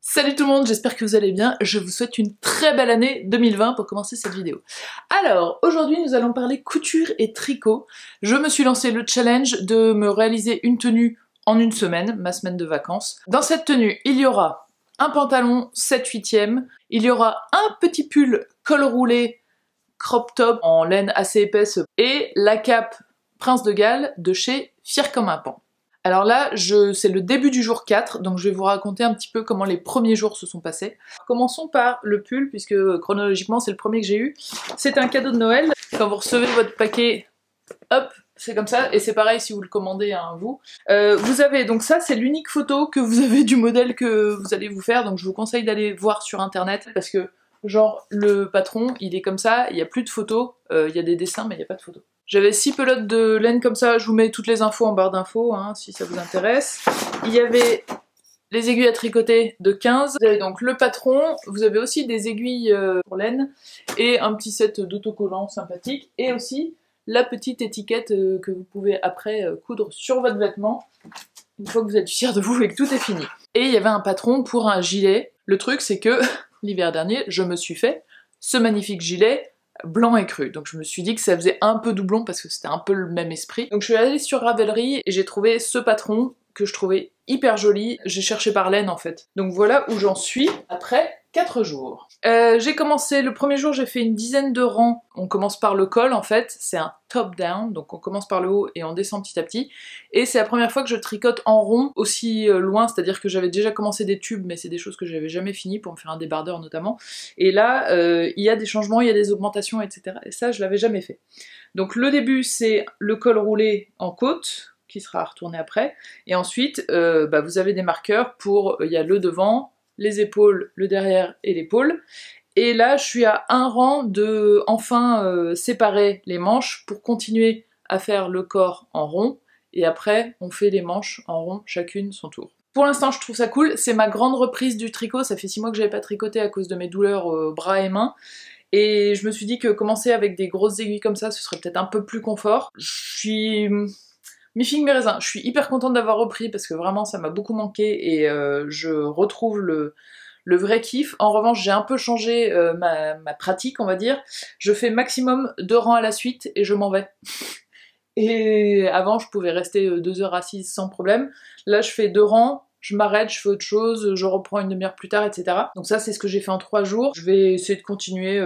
Salut tout le monde, j'espère que vous allez bien. Je vous souhaite une très belle année 2020 pour commencer cette vidéo. Alors, aujourd'hui nous allons parler couture et tricot. Je me suis lancé le challenge de me réaliser une tenue en une semaine, ma semaine de vacances. Dans cette tenue, il y aura un pantalon 7/8e, il y aura un petit pull col roulé crop top en laine assez épaisse et la cape Prince de Galles de chez Fier comme un paon. Alors là, c'est le début du jour 4, donc je vais vous raconter un petit peu comment les premiers jours se sont passés. Commençons par le pull, puisque chronologiquement c'est le premier que j'ai eu. C'est un cadeau de Noël. Quand vous recevez votre paquet, hop, c'est comme ça, et c'est pareil si vous le commandez à vous. Vous avez, donc ça c'est l'unique photo que vous avez du modèle que vous allez vous faire, donc je vous conseille d'aller voir sur internet, parce que genre le patron, il est comme ça, il n'y a plus de photos, il y a des dessins mais il n'y a pas de photos. J'avais 6 pelotes de laine comme ça, je vous mets toutes les infos en barre d'infos hein, si ça vous intéresse. Il y avait les aiguilles à tricoter de 15, vous avez donc le patron, vous avez aussi des aiguilles pour laine et un petit set d'autocollants sympathique et aussi la petite étiquette que vous pouvez après coudre sur votre vêtement une fois que vous êtes fiers de vous et que tout est fini. Et il y avait un patron pour un gilet. Le truc c'est que l'hiver dernier, je me suis fait ce magnifique gilet blanc et cru. Donc je me suis dit que ça faisait un peu doublon parce que c'était un peu le même esprit. Donc je suis allée sur Ravelry et j'ai trouvé ce patron que je trouvais hyper joli. J'ai cherché par laine en fait. Donc voilà où j'en suis après 4 jours. J'ai commencé, le premier jour j'ai fait une dizaine de rangs. On commence par le col en fait, c'est un top down, donc on commence par le haut et on descend petit à petit. Et c'est la première fois que je tricote en rond aussi loin, c'est-à-dire que j'avais déjà commencé des tubes, mais c'est des choses que j'avais jamais fini pour me faire un débardeur notamment. Et là, il y a des changements, il y a des augmentations, etc. Et ça, je l'avais jamais fait. Donc le début, c'est le col roulé en côte, qui sera retourné après. Et ensuite, vous avez des marqueurs pour, il y a le devant, les épaules, le derrière et l'épaule. Et là, je suis à un rang de enfin séparer les manches pour continuer à faire le corps en rond. Et après, on fait les manches en rond, chacune son tour. Pour l'instant, je trouve ça cool. C'est ma grande reprise du tricot. Ça fait 6 mois que j'avais pas tricoté à cause de mes douleurs bras et mains. Et je me suis dit que commencer avec des grosses aiguilles comme ça, ce serait peut-être un peu plus confort. Je suis mi-figue mi-raisin. Je suis hyper contente d'avoir repris parce que vraiment ça m'a beaucoup manqué et je retrouve le vrai kiff. En revanche, j'ai un peu changé ma pratique, on va dire. Je fais maximum 2 rangs à la suite et je m'en vais. Et avant, je pouvais rester 2 heures assise sans problème. Là, je fais 2 rangs, je m'arrête, je fais autre chose, je reprends une demi-heure plus tard, etc. Donc ça, c'est ce que j'ai fait en 3 jours. Je vais essayer de continuer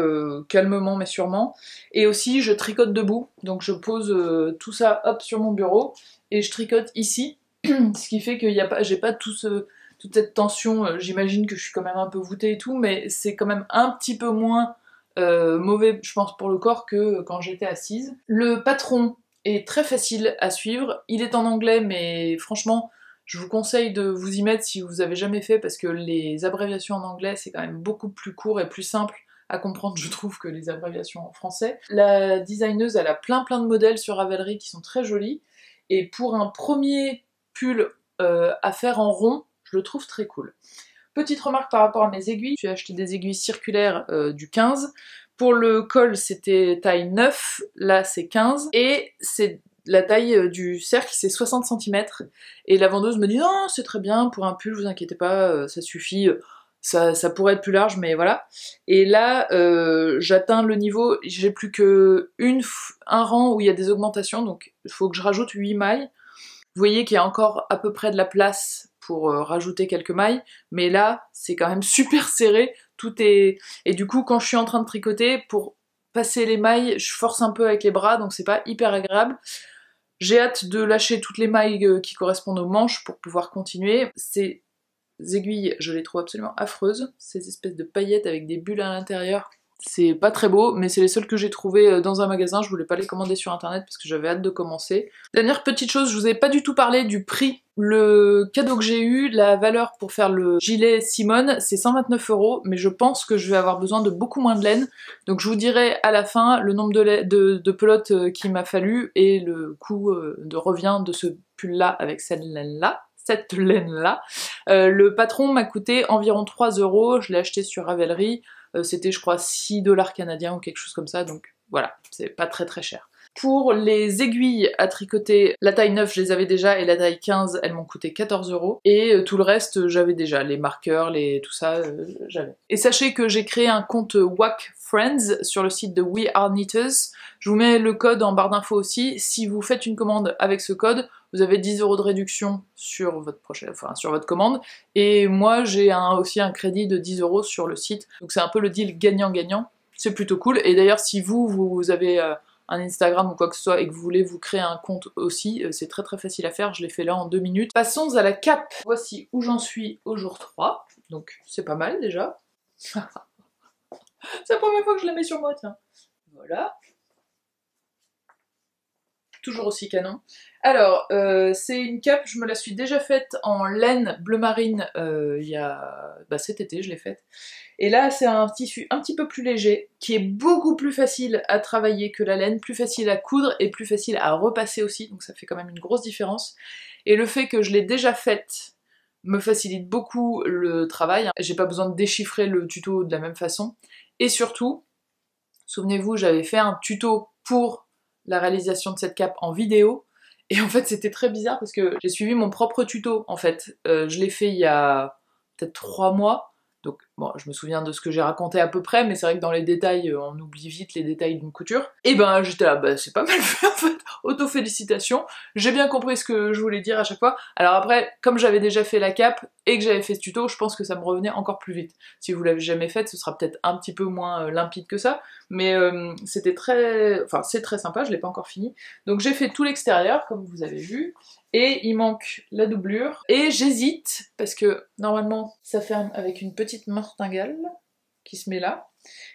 calmement mais sûrement. Et aussi, je tricote debout. Donc je pose tout ça hop sur mon bureau et je tricote ici. Ce qui fait que j'ai pas toute cette tension. J'imagine que je suis quand même un peu voûtée et tout, mais c'est quand même un petit peu moins mauvais, je pense, pour le corps que quand j'étais assise. Le patron est très facile à suivre. Il est en anglais, mais franchement, je vous conseille de vous y mettre si vous avez jamais fait, parce que les abréviations en anglais, c'est quand même beaucoup plus court et plus simple à comprendre, je trouve, que les abréviations en français. La designeuse, elle a plein de modèles sur Ravelry qui sont très jolis, et pour un premier pull à faire en rond, je le trouve très cool. Petite remarque par rapport à mes aiguilles, j'ai acheté des aiguilles circulaires du 15. Pour le col, c'était taille 9, là c'est 15, et c'est la taille du cercle, c'est 60 cm. Et la vendeuse me dit non, c'est très bien, pour un pull, vous inquiétez pas, ça suffit, ça pourrait être plus large, mais voilà. Et là, j'atteins le niveau, j'ai plus que un rang où il y a des augmentations, donc il faut que je rajoute 8 mailles. Vous voyez qu'il y a encore à peu près de la place pour rajouter quelques mailles, mais là, c'est quand même super serré, tout est... Et du coup, quand je suis en train de tricoter, pour passer les mailles, je force un peu avec les bras, donc c'est pas hyper agréable. J'ai hâte de lâcher toutes les mailles qui correspondent aux manches pour pouvoir continuer. Ces aiguilles, je les trouve absolument affreuses, ces espèces de paillettes avec des bulles à l'intérieur. C'est pas très beau, mais c'est les seuls que j'ai trouvés dans un magasin, je voulais pas les commander sur internet parce que j'avais hâte de commencer. Dernière petite chose, je vous ai pas du tout parlé du prix. Le cadeau que j'ai eu, la valeur pour faire le gilet Simone, c'est 129 €, mais je pense que je vais avoir besoin de beaucoup moins de laine, donc je vous dirai à la fin le nombre de pelotes qu'il m'a fallu et le coût de revient de ce pull là avec cette laine-là. Le patron m'a coûté environ 3 €, je l'ai acheté sur Ravelry. C'était je crois 6 $ canadiens ou quelque chose comme ça, donc voilà, c'est pas très cher. Pour les aiguilles à tricoter, la taille 9 je les avais déjà et la taille 15 elles m'ont coûté 14 €. Et tout le reste j'avais déjà, les marqueurs, tout ça j'avais. Et sachez que j'ai créé un compte WAC Friends sur le site de We Are Knitters. Je vous mets le code en barre d'infos aussi. Si vous faites une commande avec ce code, vous avez 10 € de réduction sur votre sur votre commande. Et moi j'ai aussi un crédit de 10 € sur le site. Donc c'est un peu le deal gagnant-gagnant. C'est plutôt cool. Et d'ailleurs si vous avez un Instagram ou quoi que ce soit et que vous voulez vous créer un compte aussi, c'est très très facile à faire, je l'ai fait là en 2 minutes. Passons à la cape. Voici où j'en suis au jour 3, donc c'est pas mal déjà. C'est la première fois que je la mets sur moi, tiens. Voilà. Toujours aussi canon. Alors, c'est une cape, je me la suis déjà faite en laine bleu marine il y a... cet été, je l'ai faite. Et là, c'est un tissu un petit peu plus léger, qui est beaucoup plus facile à travailler que la laine, plus facile à coudre et plus facile à repasser aussi, donc ça fait quand même une grosse différence. Et le fait que je l'ai déjà faite me facilite beaucoup le travail, j'ai pas besoin de déchiffrer le tuto de la même façon. Et surtout, souvenez-vous, j'avais fait un tuto pour la réalisation de cette cape en vidéo, et en fait c'était très bizarre parce que j'ai suivi mon propre tuto en fait. Je l'ai fait il y a peut-être 3 mois, donc bon, je me souviens de ce que j'ai raconté à peu près, mais c'est vrai que dans les détails, on oublie vite les détails d'une couture. Et ben j'étais là, c'est pas mal fait en fait, auto-félicitations, j'ai bien compris ce que je voulais dire à chaque fois. Alors après, comme j'avais déjà fait la cape et que j'avais fait ce tuto, je pense que ça me revenait encore plus vite. Si vous l'avez jamais faite, ce sera peut-être un petit peu moins limpide que ça, mais c'était très... Enfin, c'est très sympa, je l'ai pas encore fini. Donc j'ai fait tout l'extérieur, comme vous avez vu, et il manque la doublure. Et j'hésite, parce que normalement ça ferme avec une petite martingale qui se met là,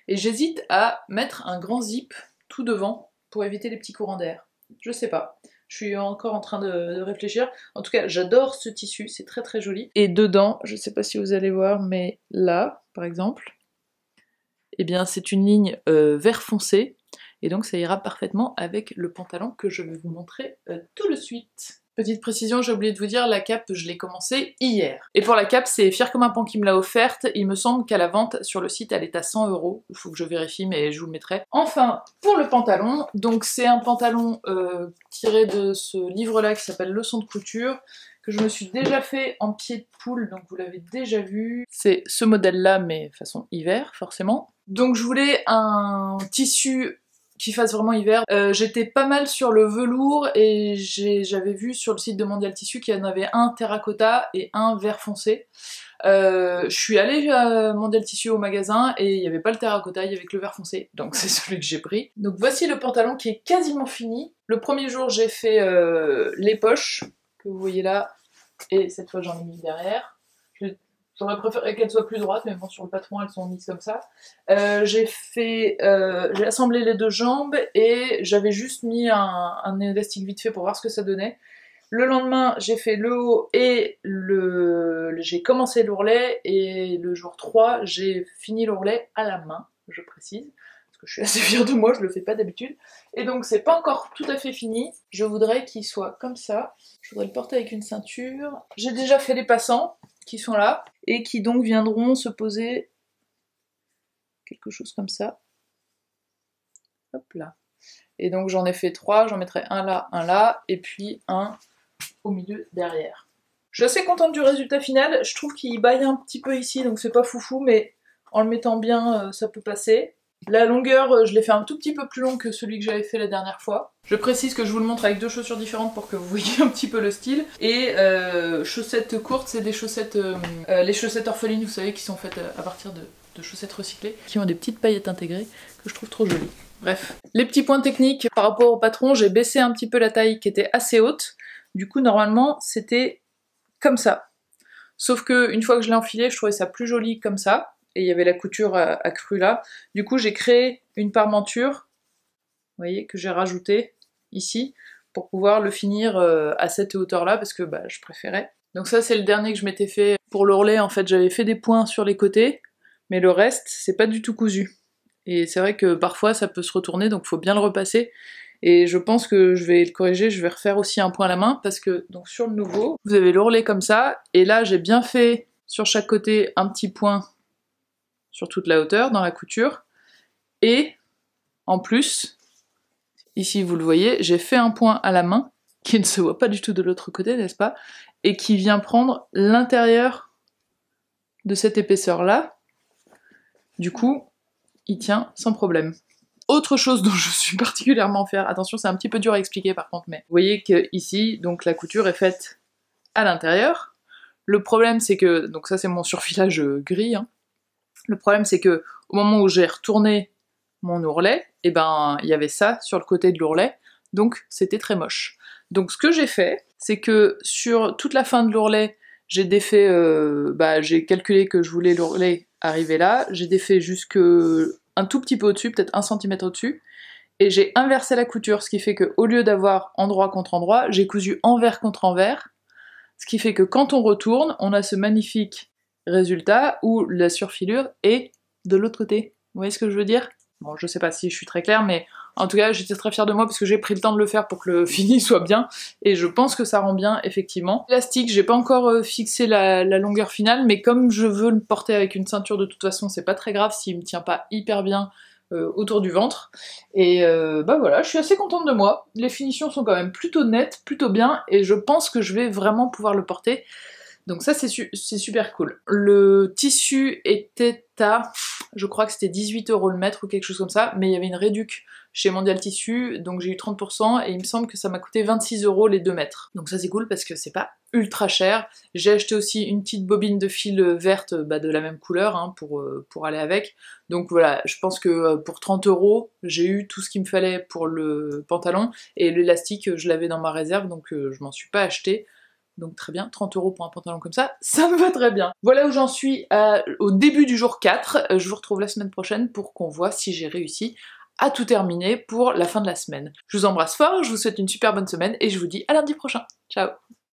et j'hésite à mettre un grand zip tout devant pour éviter les petits courants d'air. Je sais pas. Je suis encore en train de réfléchir. En tout cas, j'adore ce tissu, c'est très très joli. Et dedans, je sais pas si vous allez voir, mais là, par exemple, eh bien c'est une ligne vert foncé, et donc ça ira parfaitement avec le pantalon que je vais vous montrer tout de suite. Petite précision, j'ai oublié de vous dire, la cape, je l'ai commencée hier. Et pour la cape, c'est Fier comme un pan qui me l'a offerte. Il me semble qu'à la vente sur le site, elle est à 100 €. Il faut que je vérifie, mais je vous le mettrai. Enfin, pour le pantalon, donc c'est un pantalon tiré de ce livre-là qui s'appelle Leçon de couture, que je me suis déjà fait en pied de poule, donc vous l'avez déjà vu. C'est ce modèle-là, mais façon hiver, forcément. Donc je voulais un tissu qui fasse vraiment hiver. J'étais pas mal sur le velours et j'avais vu sur le site de Mondial Tissu qu'il y en avait un terracotta et un vert foncé. Je suis allée à Mondial Tissu au magasin et il n'y avait pas le terracotta, il y avait que le vert foncé, donc c'est celui que j'ai pris. Donc voici le pantalon qui est quasiment fini. Le premier jour j'ai fait les poches, que vous voyez là, et cette fois j'en ai mis derrière. J'aurais préféré qu'elles soient plus droites, mais bon, sur le patron, elles sont mises comme ça. J'ai assemblé les deux jambes et j'avais juste mis un élastique vite fait pour voir ce que ça donnait. Le lendemain, j'ai fait le haut et j'ai commencé l'ourlet, et le jour 3, j'ai fini l'ourlet à la main, je précise, parce que je suis assez fière de moi, je le fais pas d'habitude. Et donc c'est pas encore tout à fait fini, je voudrais qu'il soit comme ça. Je voudrais le porter avec une ceinture. J'ai déjà fait les passants, qui sont là, et qui donc viendront se poser quelque chose comme ça. Hop là. Et donc j'en ai fait 3, j'en mettrai un là, et puis un au milieu derrière. Je suis assez contente du résultat final, je trouve qu'il baille un petit peu ici, donc c'est pas foufou, mais en le mettant bien, ça peut passer. La longueur, je l'ai fait un tout petit peu plus long que celui que j'avais fait la dernière fois. Je précise que je vous le montre avec deux chaussures différentes pour que vous voyez un petit peu le style. Et chaussettes courtes, c'est des chaussettes, les chaussettes orphelines, vous savez, qui sont faites à partir de chaussettes recyclées, qui ont des petites paillettes intégrées, que je trouve trop jolies. Bref. Les petits points techniques, par rapport au patron, j'ai baissé un petit peu la taille qui était assez haute. Du coup, normalement, c'était comme ça. Sauf que une fois que je l'ai enfilé, je trouvais ça plus joli comme ça. Et il y avait la couture accrue là. Du coup, j'ai créé une parmenture, vous voyez, que j'ai rajoutée ici, pour pouvoir le finir à cette hauteur-là, parce que je préférais. Donc ça, c'est le dernier que je m'étais fait. Pour l'ourlet, en fait, j'avais fait des points sur les côtés, mais le reste, c'est pas du tout cousu. Et c'est vrai que parfois, ça peut se retourner, donc faut bien le repasser. Et je pense que je vais le corriger, je vais refaire aussi un point à la main, parce que donc sur le nouveau, vous avez l'ourlet comme ça, et là, j'ai bien fait sur chaque côté un petit point sur toute la hauteur dans la couture, et en plus, ici vous le voyez, j'ai fait un point à la main, qui ne se voit pas du tout de l'autre côté, n'est-ce pas? Et qui vient prendre l'intérieur de cette épaisseur-là. Du coup, il tient sans problème. Autre chose dont je suis particulièrement fière, attention c'est un petit peu dur à expliquer par contre, mais vous voyez que ici, donc la couture est faite à l'intérieur. Le problème c'est que, donc ça c'est mon surfilage gris, hein. Le problème c'est que au moment où j'ai retourné mon ourlet, et ben il y avait ça sur le côté de l'ourlet, donc c'était très moche. Donc ce que j'ai fait, c'est que sur toute la fin de l'ourlet, j'ai défait, j'ai calculé que je voulais l'ourlet arriver là, j'ai défait jusque un tout petit peu au-dessus, peut-être 1 cm au-dessus, et j'ai inversé la couture, ce qui fait que au lieu d'avoir endroit contre endroit, j'ai cousu envers contre envers, ce qui fait que quand on retourne, on a ce magnifique résultat où la surfilure est de l'autre côté. Vous voyez ce que je veux dire? Bon, je sais pas si je suis très claire, mais en tout cas, j'étais très fière de moi parce que j'ai pris le temps de le faire pour que le fini soit bien, et je pense que ça rend bien, effectivement. L'élastique, j'ai pas encore fixé la longueur finale, mais comme je veux le porter avec une ceinture de toute façon, c'est pas très grave s'il me tient pas hyper bien autour du ventre. Et voilà, je suis assez contente de moi. Les finitions sont quand même plutôt nettes, plutôt bien, et je pense que je vais vraiment pouvoir le porter. Donc ça c'est super cool. Le tissu était à, je crois que c'était 18 € le mètre ou quelque chose comme ça, mais il y avait une réduc chez Mondial Tissu, donc j'ai eu 30% et il me semble que ça m'a coûté 26 € les 2 mètres. Donc ça c'est cool parce que c'est pas ultra cher. J'ai acheté aussi une petite bobine de fil verte de la même couleur hein, pour aller avec. Donc voilà, je pense que pour 30 €, j'ai eu tout ce qu'il me fallait pour le pantalon, et l'élastique je l'avais dans ma réserve, donc je m'en suis pas acheté. Donc très bien, 30 € pour un pantalon comme ça me va très bien. Voilà où j'en suis au début du jour 4. Je vous retrouve la semaine prochaine pour qu'on voit si j'ai réussi à tout terminer pour la fin de la semaine. Je vous embrasse fort, je vous souhaite une super bonne semaine et je vous dis à lundi prochain. Ciao!